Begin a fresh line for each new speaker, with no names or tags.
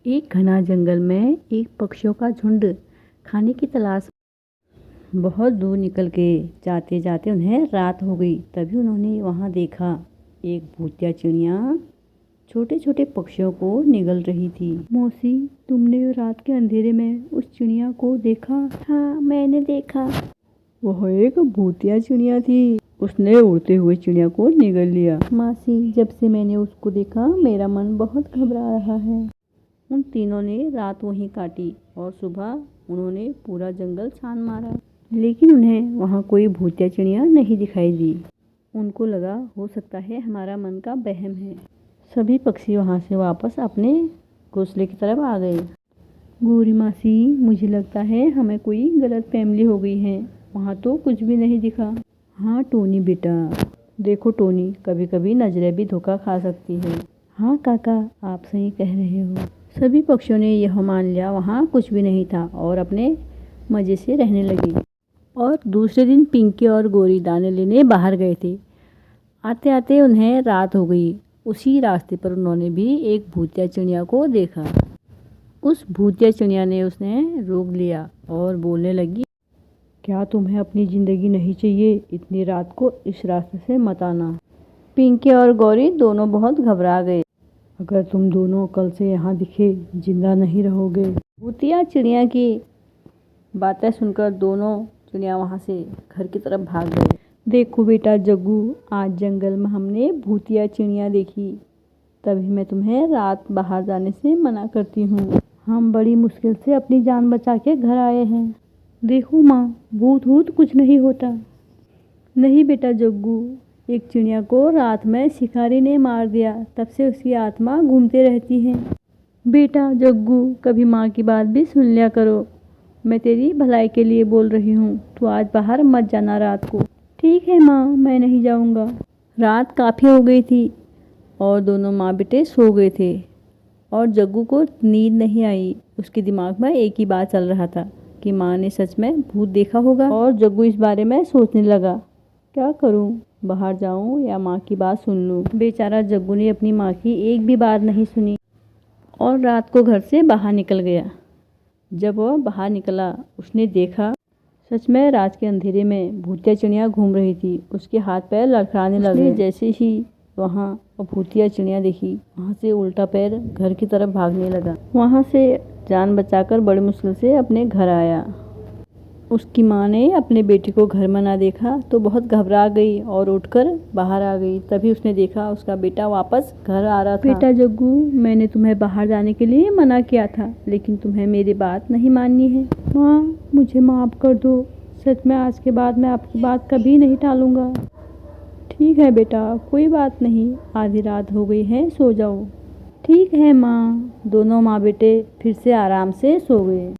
एक घना जंगल में एक पक्षियों का झुंड खाने की तलाश बहुत दूर निकल के जाते जाते उन्हें रात हो गई। तभी उन्होंने वहां देखा एक भूतिया चिड़िया छोटे छोटे पक्षियों को निगल रही थी। मौसी, तुमने रात के अंधेरे में उस चिड़िया को देखा? हाँ, मैंने देखा। वह एक भूतिया चिड़िया थी। उसने उड़ते हुए चिड़िया को निगल लिया। मासी, जब से मैंने उसको देखा मेरा मन बहुत घबरा रहा है। उन तीनों ने रात वहीं काटी और सुबह उन्होंने पूरा जंगल छान मारा, लेकिन उन्हें वहाँ कोई भूतिया चिड़िया नहीं दिखाई दी। उनको लगा हो सकता है हमारा मन का वहम है। सभी पक्षी वहाँ से वापस अपने घोंसले की तरफ आ गए। गौरी मासी, मुझे लगता है हमें कोई गलत फहमी हो गई है। वहाँ तो कुछ भी नहीं दिखा। हाँ टोनी बेटा, देखो टोनी, कभी कभी नजरें भी धोखा खा सकती है। हाँ काका, आप सही कह रहे हो। सभी पक्षियों ने यह मान लिया वहाँ कुछ भी नहीं था और अपने मज़े से रहने लगे। और दूसरे दिन पिंकी और गौरी दाने लेने बाहर गए थे। आते आते उन्हें रात हो गई। उसी रास्ते पर उन्होंने भी एक भूतिया चिड़िया को देखा। उस भूतिया चिड़िया ने उसने रोक लिया और बोलने लगी, क्या तुम्हें अपनी ज़िंदगी नहीं चाहिए? इतनी रात को इस रास्ते से मत आना। पिंकी और गौरी दोनों बहुत घबरा गए। अगर तुम दोनों कल से यहाँ दिखे जिंदा नहीं रहोगे। भूतिया चिड़िया की बातें सुनकर दोनों चिड़िया वहाँ से घर की तरफ भाग गए। देखो बेटा जग्गू, आज जंगल में हमने भूतिया चिड़िया देखी, तभी मैं तुम्हें रात बाहर जाने से मना करती हूँ। हम बड़ी मुश्किल से अपनी जान बचा के घर आए हैं। देखो माँ, भूत वूत कुछ नहीं होता। नहीं बेटा जग्गू, एक चिड़िया को रात में शिकारी ने मार दिया, तब से उसकी आत्मा घूमते रहती है। बेटा जग्गू, कभी माँ की बात भी सुन लिया करो। मैं तेरी भलाई के लिए बोल रही हूँ। तू आज बाहर मत जाना रात को। ठीक है माँ, मैं नहीं जाऊँगा। रात काफ़ी हो गई थी और दोनों माँ बेटे सो गए थे और जग्गू को नींद नहीं आई। उसके दिमाग में एक ही बात चल रहा था कि माँ ने सच में भूत देखा होगा। और जग्गू इस बारे में सोचने लगा, क्या करूँ, बाहर जाऊँ या माँ की बात सुन लूँ। बेचारा जग्गू ने अपनी माँ की एक भी बात नहीं सुनी और रात को घर से बाहर निकल गया। जब वह बाहर निकला उसने देखा सच में रात के अंधेरे में भूतिया चिड़िया घूम रही थी। उसके हाथ पैर लड़खड़ाने लगे। जैसे ही वहाँ भूतिया चिड़िया देखी, वहाँ से उल्टा पैर घर की तरफ भागने लगा। वहाँ से जान बचाकर बड़ी मुश्किल से अपने घर आया। उसकी माँ ने अपने बेटे को घर में ना देखा तो बहुत घबरा गई और उठकर बाहर आ गई। तभी उसने देखा उसका बेटा वापस घर आ रहा था। बेटा जग्गू, मैंने तुम्हें बाहर जाने के लिए मना किया था, लेकिन तुम्हें मेरी बात नहीं माननी है। माँ, मुझे माफ़ कर दो। सच में आज के बाद मैं आपकी बात कभी नहीं टालूंगा। ठीक है बेटा, कोई बात नहीं, आधी रात हो गई है, सो जाओ। ठीक है माँ। दोनों माँ बेटे फिर से आराम से सो गए।